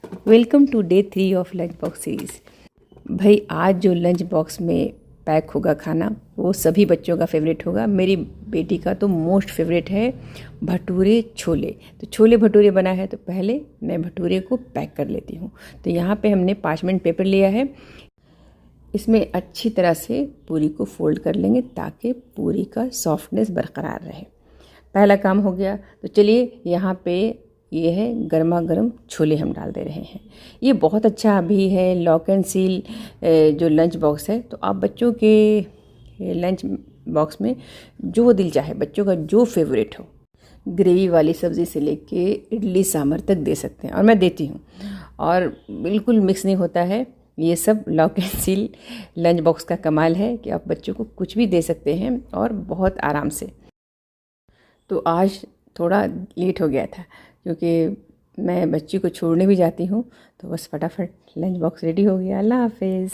Welcome to day 3 of lunch box series. भाई आज जो लंच बॉक्स में पैक होगा खाना वो सभी बच्चों का फेवरेट होगा। मेरी बेटी का तो मोस्ट फेवरेट है भटूरे छोले। तो छोले भटूरे बना है तो पहले मैं भटूरे को पैक कर लेती हूँ। तो यहाँ पे हमने पार्चमेंट पेपर लिया है, इसमें अच्छी तरह से पूरी को फोल्ड कर लेंगे ताकि पूरी का सॉफ्टनेस बरकरार रहे। पहला काम हो गया। तो चलिए यहाँ पे ये है गर्मा गर्म छोले हम डाल दे रहे हैं। ये बहुत अच्छा अभी है लॉक एंड सील जो लंच बॉक्स है। तो आप बच्चों के लंच बॉक्स में जो दिल चाहे, बच्चों का जो फेवरेट हो, ग्रेवी वाली सब्ज़ी से लेके इडली सांभर तक दे सकते हैं और मैं देती हूँ। और बिल्कुल मिक्स नहीं होता है। ये सब lock and seal lunch box का कमाल है कि आप बच्चों को कुछ भी दे सकते हैं और बहुत आराम से। तो आज थोड़ा लेट हो गया था क्योंकि मैं बच्ची को छोड़ने भी जाती हूँ, तो बस फटाफट लंच बॉक्स रेडी हो गया। अल्लाह हाफिज़।